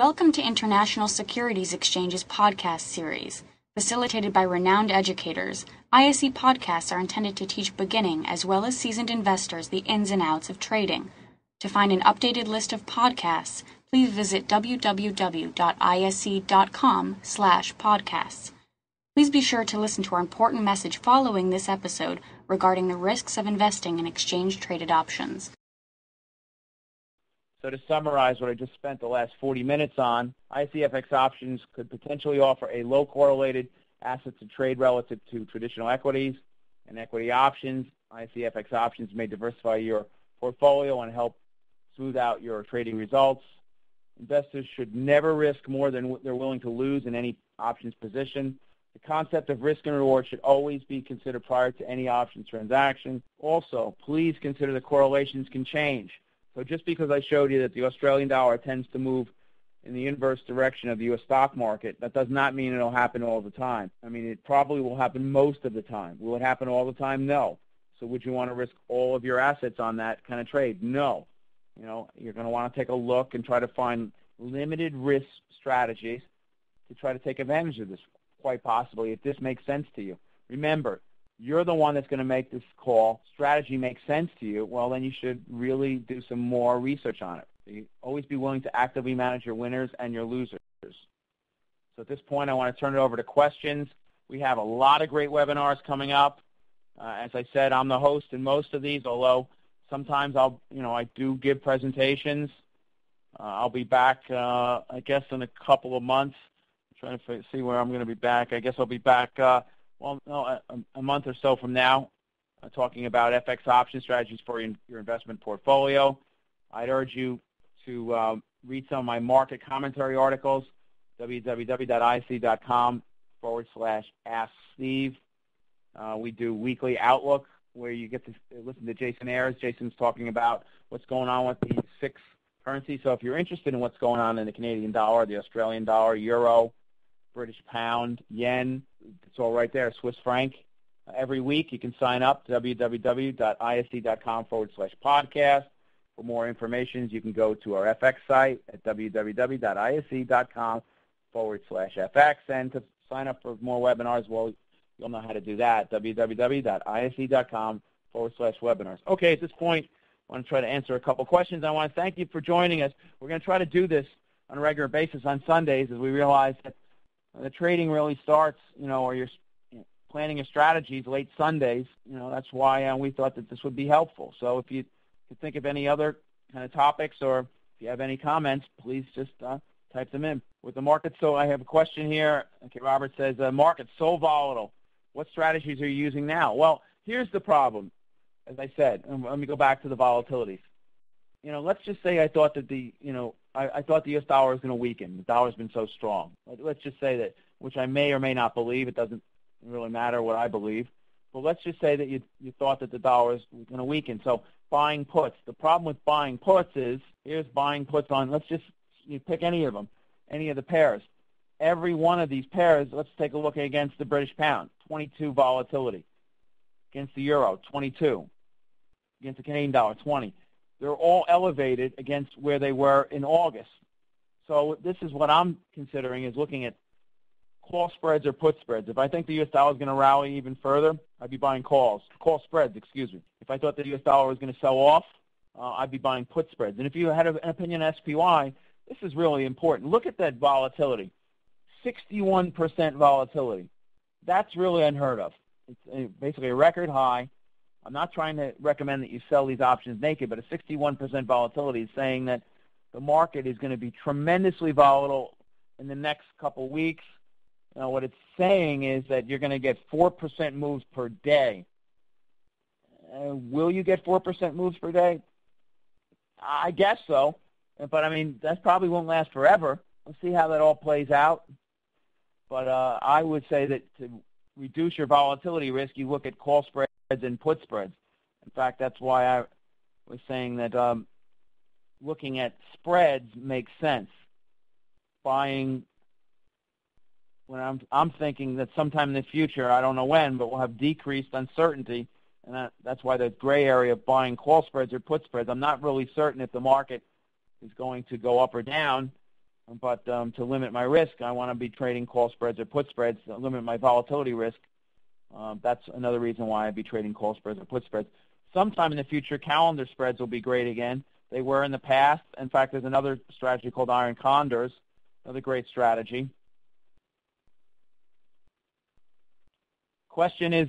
Welcome to International Securities Exchange's podcast series. Facilitated by renowned educators, ISE podcasts are intended to teach beginning as well as seasoned investors the ins and outs of trading. To find an updated list of podcasts, please visit www.ise.com/podcasts. Please be sure to listen to our important message following this episode regarding the risks of investing in exchange-traded options. So to summarize what I just spent the last 40 minutes on, ICFX options could potentially offer a low-correlated asset to trade relative to traditional equities and equity options. ICFX options may diversify your portfolio and help smooth out your trading results. Investors should never risk more than what they're willing to lose in any options position. The concept of risk and reward should always be considered prior to any options transaction. Also, please consider the correlations can change. So just because I showed you that the Australian dollar tends to move in the inverse direction of the U.S. stock market, that does not mean it'll happen all the time. I mean, it probably will happen most of the time. Will it happen all the time? No. So would you want to risk all of your assets on that kind of trade? No. You know, you're going to want to take a look and try to find limited risk strategies to try to take advantage of this, quite possibly, if this makes sense to you. Remember, you're the one that's going to make this call. Strategy makes sense to you. Well, then you should really do some more research on it. So you always be willing to actively manage your winners and your losers. So at this point, I want to turn it over to questions. We have a lot of great webinars coming up. As I said, I'm the host in most of these, although sometimes I do give presentations. I'll be back, I guess, in a couple of months. I'm trying to see where I'm going to be back. I guess I'll be back a month or so from now, talking about FX option strategies for your investment portfolio. I'd urge you to read some of my market commentary articles, www.ic.com/asksteve. We do weekly outlook where you get to listen to Jason Ayers. Jason's talking about what's going on with the 6 currencies. So if you're interested in what's going on in the Canadian dollar, the Australian dollar, euro, British pound, yen, it's all right there, Swiss franc. Every week you can sign up to www.ise.com/podcast. For more information, you can go to our FX site at www.ise.com/FX. And to sign up for more webinars, well, you'll know how to do that, www.ise.com/webinars. Okay, at this point, I want to try to answer a couple questions. I want to thank you for joining us. We're going to try to do this on a regular basis on Sundays as we realize that the trading really starts, or you're planning your strategies late Sundays. That's why we thought that this would be helpful. So if you think of any other kind of topics or if you have any comments, please just type them in. With the market, so I have a question here. Okay, Robert says, market's so volatile. What strategies are you using now? Well, here's the problem. As I said, and let me go back to the volatilities. Let's just say I thought that I thought the U.S. dollar was going to weaken. The dollar's been so strong. Let's just say that, which I may or may not believe. It doesn't really matter what I believe. But let's just say that you thought that the dollar was going to weaken. So buying puts. The problem with buying puts is, here's buying puts on, you pick any of them, any of the pairs. Every one of these pairs, let's take a look against the British pound, 22 volatility. Against the euro, 22. Against the Canadian dollar, 20. They're all elevated against where they were in August. So this is what I'm considering, is looking at call spreads or put spreads. If I think the U.S. dollar is going to rally even further, I'd be buying call spreads, excuse me. If I thought the U.S. dollar was going to sell off, I'd be buying put spreads. And if you had an opinion on SPY, this is really important. Look at that volatility, 61% volatility. That's really unheard of. It's basically a record high. I'm not trying to recommend that you sell these options naked, but a 61% volatility is saying that the market is going to be tremendously volatile in the next couple weeks. What it's saying is that you're going to get 4% moves per day. Will you get 4% moves per day? I guess so. But, I mean, that probably won't last forever. We'll see how that all plays out. But I would say that to reduce your volatility risk, you look at call spreads and put spreads. In fact, that's why I was saying that looking at spreads makes sense. Buying, when I'm thinking that sometime in the future, I don't know when, but we'll have decreased uncertainty, and that's why the gray area of buying call spreads or put spreads. I'm not really certain if the market is going to go up or down, But to limit my risk, I want to be trading call spreads or put spreads to limit my volatility risk. That's another reason why I'd be trading call spreads or put spreads. Sometime in the future, calendar spreads will be great again. They were in the past. In fact, there's another strategy called iron condors, another great strategy. Question is,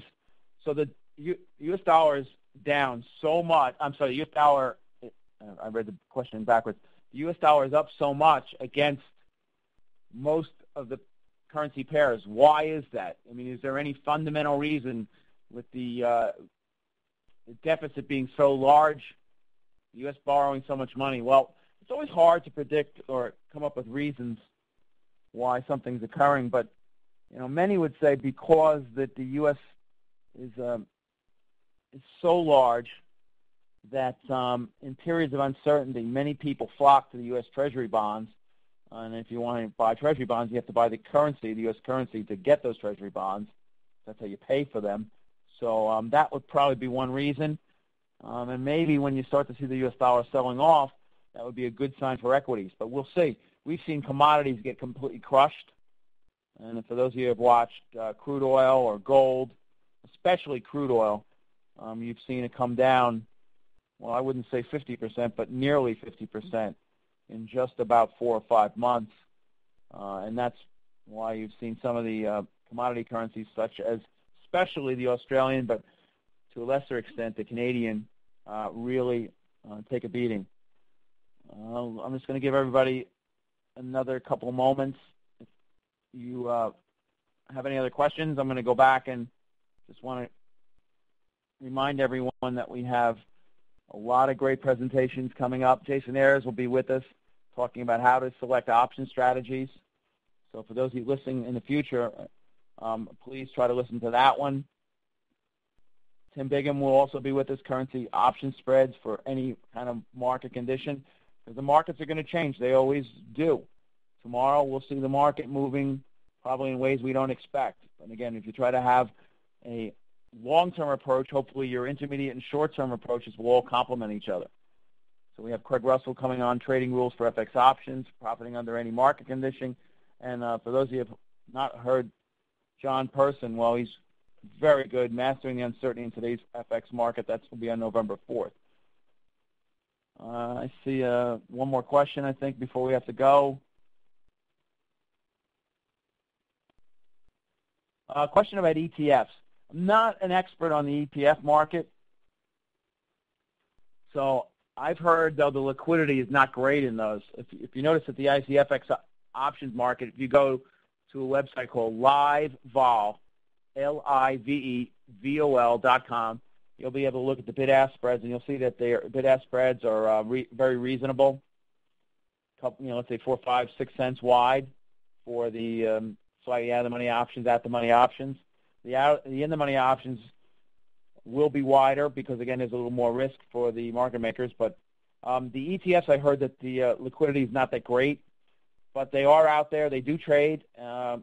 so the U.S. dollar is down so much. I'm sorry, the U.S. dollar, I read the question backwards. The U.S. dollar is up so much against most of the currency pairs. Why is that? I mean, is there any fundamental reason with the deficit being so large, the U.S. borrowing so much money? Well, it's always hard to predict or come up with reasons why something's occurring, but many would say because that the U.S. is so large that in periods of uncertainty, many people flock to the U.S. Treasury bonds. And if you want to buy Treasury bonds, you have to buy the currency, the U.S. currency, to get those Treasury bonds. That's how you pay for them. So that would probably be one reason. And maybe when you start to see the U.S. dollar selling off, that would be a good sign for equities. But we'll see. We've seen commodities get completely crushed. And for those of you who have watched crude oil or gold, especially crude oil, you've seen it come down, well, I wouldn't say 50%, but nearly 50% in just about 4 or 5 months. And that's why you've seen some of the commodity currencies, such as especially the Australian, but to a lesser extent the Canadian, really take a beating. I'm just going to give everybody another couple of moments. If you have any other questions, I'm going to go back and just want to remind everyone that we have a lot of great presentations coming up. Jason Ayers will be with us talking about how to select option strategies. So for those of you listening in the future, please try to listen to that one. Tim Bigham will also be with us, currency option spreads for any kind of market condition, because the markets are going to change. They always do. Tomorrow we'll see the market moving probably in ways we don't expect. And again, if you try to have a long-term approach, hopefully your intermediate and short-term approaches will all complement each other. So we have Craig Russell coming on, trading rules for FX options, profiting under any market condition. And for those of you who have not heard John Person, well, he's very good, mastering the uncertainty in today's FX market. That's going to be on November 4th. I see one more question, I think, before we have to go. Question about ETFs. I'm not an expert on the ETF market. So I've heard, though, the liquidity is not great in those. If you notice that the ICFX options market, if you go to a website called LiveVol, LIVEVOL.com, you'll be able to look at the bid-ask spreads, and you'll see that their bid-ask spreads are very reasonable. Let's say 4, 5, 6 cents wide for the slightly out-of-the-money options, at-the-money options. The in-the-money options will be wider because, again, there's a little more risk for the market makers. But the ETFs, I heard that the liquidity is not that great, but they are out there. They do trade. But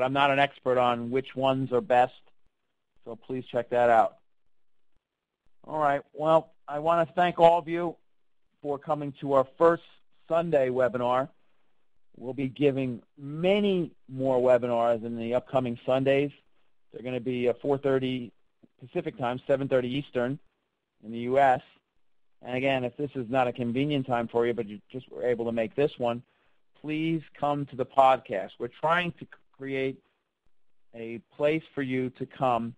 I'm not an expert on which ones are best, so please check that out. All right. Well, I want to thank all of you for coming to our first Sunday webinar. We'll be giving many more webinars in the upcoming Sundays. They're going to be 4:30 Pacific time, 7:30 Eastern in the U.S. And again, if this is not a convenient time for you, but you just were able to make this one, please come to the podcast. We're trying to create a place for you to come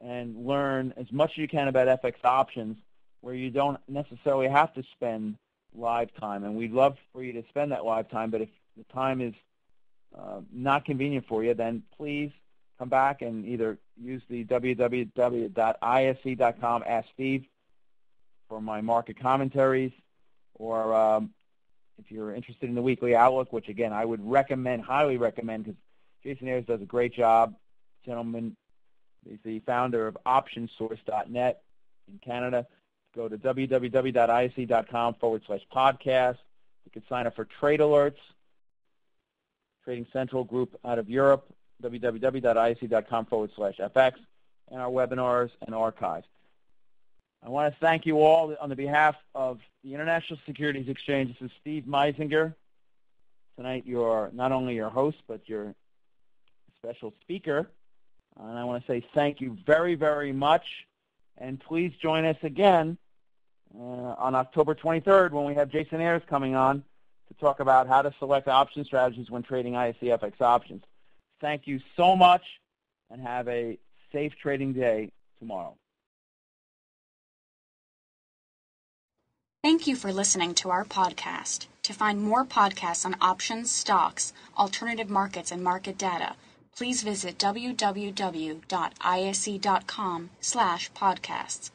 and learn as much as you can about FX options where you don't necessarily have to spend live time. And we'd love for you to spend that live time, but if the time is not convenient for you, then please come back and either use the www.isc.com Ask Steve for my market commentaries, or if you're interested in the weekly outlook, which again I would recommend, highly recommend, because Jason Ayers does a great job. Gentleman, he's the founder of optionsource.net in Canada. Go to www.isc.com/podcast. You can sign up for trade alerts. Trading Central group out of Europe, www.isc.com/FX, and our webinars and archives. I want to thank you all on the behalf of the International Securities Exchange. This is Steve Meizinger. Tonight you're not only your host, but you're special speaker. And I want to say thank you very, very much. And please join us again on October 23rd when we have Jason Ayers coming on to talk about how to select option strategies when trading ISE FX options. Thank you so much, and have a safe trading day tomorrow. Thank you for listening to our podcast. To find more podcasts on options, stocks, alternative markets, and market data, please visit www.ise.com/podcasts.